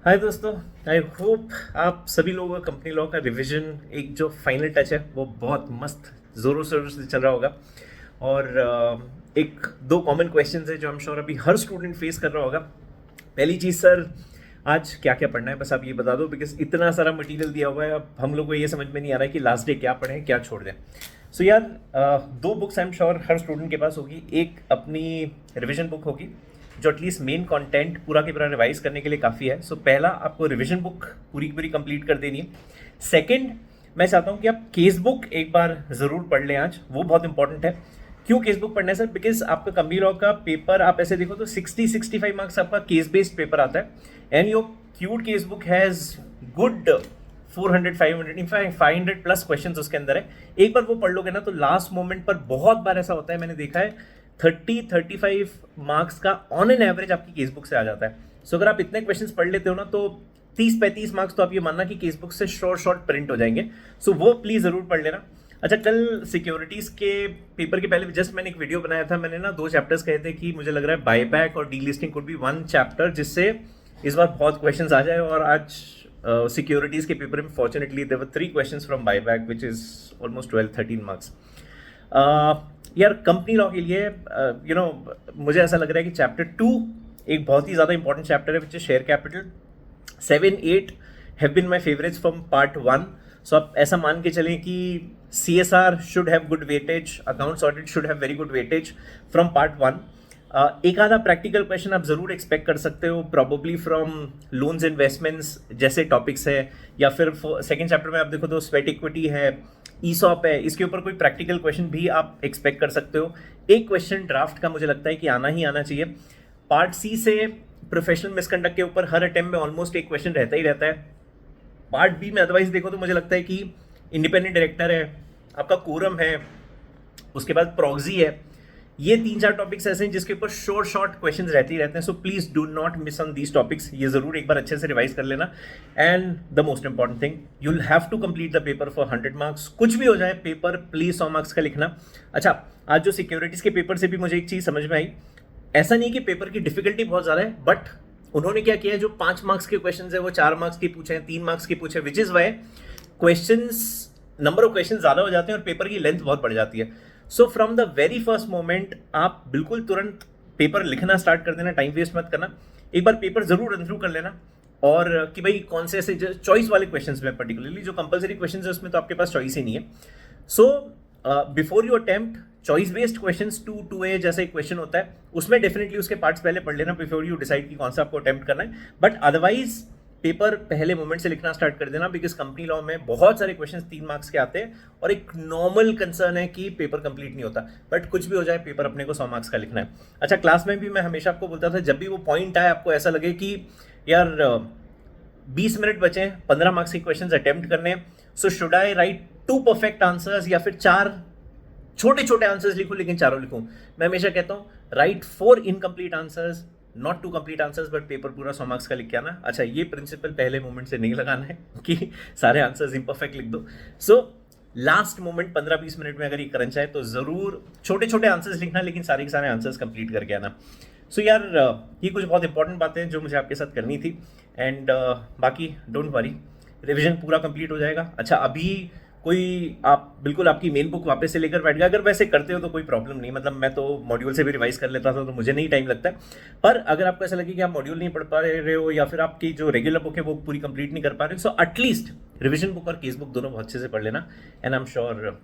हाय दोस्तों। I hope आप सभी लोगों का कंपनी लॉ का रिवीजन एक जो फाइनल टच है वो बहुत मस्त ज़ोरों शोरों से चल रहा होगा। और एक दो कॉमन क्वेश्चंस है जो हम श्योर अभी हर स्टूडेंट फेस कर रहा होगा। पहली चीज़ सर, आज क्या क्या पढ़ना है बस आप ये बता दो, बिकॉज इतना सारा मटेरियल दिया हुआ है, अब हम लोग को ये समझ में नहीं आ रहा है कि लास्ट डे क्या पढ़ें क्या छोड़ दें। सो यार, दो books I am sure her student के पास होगी। एक अपनी रिवीजन बुक होगी जो एटलीस्ट मेन कंटेंट पूरा के पूरा रिवाइज करने के लिए काफ़ी है। सो पहला, आपको रिवीजन बुक पूरी की पूरी कंप्लीट कर देनी है। सेकंड, मैं चाहता हूँ कि आप केस बुक एक बार ज़रूर पढ़ लें आज, वो बहुत इंपॉर्टेंट है। क्यों केस बुक पढ़ना है सर? बिकॉज आपका कंपनी लॉ का पेपर आप ऐसे देखो तो 60-65 मार्क्स आपका केस बेस्ड पेपर आता है। And your cute case book has good 400-500 in fact 500 plus question उसके अंदर है। एक बार वो पढ़ लोगे ना तो लास्ट मोमेंट पर बहुत बार ऐसा होता है, मैंने देखा है 30-35 मार्क्स का ऑन एन एवरेज आपकी केस बुक से आ जाता है। सो अगर आप इतने क्वेश्चंस पढ़ लेते हो ना तो 30-35 मार्क्स तो आप ये मानना कि केस बुक से शॉर्ट प्रिंट हो जाएंगे। सो वो प्लीज़ ज़रूर पढ़ लेना। अच्छा, कल सिक्योरिटीज़ के पेपर के पहले जस्ट मैंने एक वीडियो बनाया था। मैंने ना 2 चैप्टर्स कहे थे कि मुझे लग रहा है बायबैक और डीलिस्टिंग कुड बी 1 चैप्टर जिससे इस बार बहुत क्वेश्चंस आ जाए। और आज सिक्योरिटीज़ के पेपर में fortunately there were 3 questions from buyback which is almost 12-13 marks. यार, कंपनी लॉ के लिए मुझे ऐसा लग रहा है कि चैप्टर 2 एक बहुत ही ज़्यादा इंपॉर्टेंट चैप्टर है which is share capital. 7-8 have been my favourites from part 1। So आप ऐसा मान के चलें कि CSR should have good weightage, accounts audit should have very good weightage from part 1। एक आधा प्रैक्टिकल क्वेश्चन आप जरूर एक्सपेक्ट कर सकते हो, प्रॉबली फ्रॉम लोन्स इन्वेस्टमेंट्स जैसे टॉपिक्स है, या फिर सेकेंड चैप्टर में आप देखो तो स्वेट इक्विटी है, ईसॉप है, इसके ऊपर कोई प्रैक्टिकल क्वेश्चन भी आप एक्सपेक्ट कर सकते हो। एक क्वेश्चन ड्राफ्ट का मुझे लगता है कि आना ही आना चाहिए। पार्ट सी से प्रोफेशनल मिसकंडक्ट के ऊपर हर अटेम्प्ट में ऑलमोस्ट एक क्वेश्चन रहता ही रहता है। पार्ट बी में अदरवाइज देखो तो मुझे लगता है कि इंडिपेंडेंट डायरेक्टर है, आपका कोरम है, उसके बाद प्रॉक्सी है, ये 3-4 टॉपिक्स ऐसे हैं जिसके ऊपर शॉर्ट क्वेश्चंस रहते ही रहते हैं। So please do not miss on these topics, ये जरूर एक बार अच्छे से रिवाइज कर लेना। And the most important thing, you will have to complete the paper for 100 marks. कुछ भी हो जाए, पेपर प्लीज 100 मार्क्स का लिखना। अच्छा, आज जो सिक्योरिटीज के पेपर से भी मुझे एक चीज समझ में आई, ऐसा नहीं कि पेपर की डिफिकल्टी बहुत ज़्यादा है, बट उन्होंने क्या किया है, जो 5 मार्क्स के क्वेश्चन है वो 4 मार्क्स के पूछे हैं, 3 मार्क्स के पूछे, which is why questions, number of question ज़्यादा हो जाते हैं और पेपर की लेंथ बहुत बढ़ जाती है। So from the very first moment आप बिल्कुल तुरंत पेपर लिखना स्टार्ट कर देना, टाइम वेस्ट मत करना। एक बार पेपर जरूर रन थ्रू कर लेना, और कि भाई कौन से ऐसे चॉइस वाले क्वेश्चंस में, पर्टिकुलरली जो कंपलसरी क्वेश्चंस है उसमें तो आपके पास चॉइस ही नहीं है। So before you attempt choice based questions 2A जैसा एक क्वेश्चन होता है, उसमें डेफिनेटली उसके पार्ट्स पहले पढ़ लेना बिफोर यू डिसाइड कि कौन सा आपको अटेम्प्ट करना है। बट अदरवाइज पेपर पहले मोमेंट से लिखना स्टार्ट कर देना, बिकॉज कंपनी लॉ में बहुत सारे क्वेश्चंस 3 मार्क्स के आते हैं और एक नॉर्मल कंसर्न है कि पेपर कंप्लीट नहीं होता। बट कुछ भी हो जाए, पेपर अपने को 100 मार्क्स का लिखना है। अच्छा, क्लास में भी मैं हमेशा आपको बोलता था, जब भी वो पॉइंट आए आपको ऐसा लगे कि यार 20 मिनट बचे, 15 मार्क्स के क्वेश्चंस अटेम्प्ट करने, so should I right 2 perfect answers या फिर 4 छोटे छोटे आंसर्स लिखूं लेकिन चारों लिखूं? मैं हमेशा कहता हूं right 4 incomplete answers, not 2 complete answers, but paper पूरा 100 मार्क्स का लिख के आना। अच्छा, ये प्रिंसिपल पहले मोमेंट से नहीं लगाना है कि सारे आंसर्स इम्परफेक्ट लिख दो। सो लास्ट मोमेंट 15-20 मिनट में अगर ये करंट चाहे तो जरूर छोटे छोटे आंसर्स लिखना, लेकिन सारे के सारे आंसर्स कंप्लीट करके आना। सो यार, ये कुछ बहुत इंपॉर्टेंट बातें हैं जो मुझे आपके साथ करनी थी। एंड बाकी डोंट वरी, रिविजन पूरा कंप्लीट हो जाएगा। अच्छा, अभी कोई आप बिल्कुल आपकी मेन बुक वापस से लेकर बैठ गया, अगर वैसे करते हो तो कोई प्रॉब्लम नहीं, मतलब मैं तो मॉड्यूल से भी रिवाइज कर लेता था तो मुझे नहीं टाइम लगता है। पर अगर आपको ऐसा लगे कि आप मॉड्यूल नहीं पढ़ पा रहे हो या फिर आपकी जो रेगुलर बुक है वो पूरी कंप्लीट नहीं कर पा रहे हो, सो एटलीस्ट रिविजन बुक और केस बुक दोनों बहुत अच्छे से पढ़ लेना, and I am sure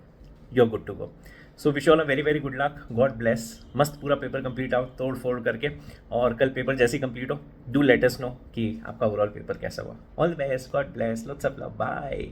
you are good to go. So wish all a very very good luck, God bless. मस्त पूरा पेपर कंप्लीट आओ तोड़ फोड़ करके, और कल पेपर जैसे ही कंप्लीट हो डू लेट अस नो कि आपका ओवरऑल पेपर कैसा हुआ। All the best, God bless, lots of love, bye.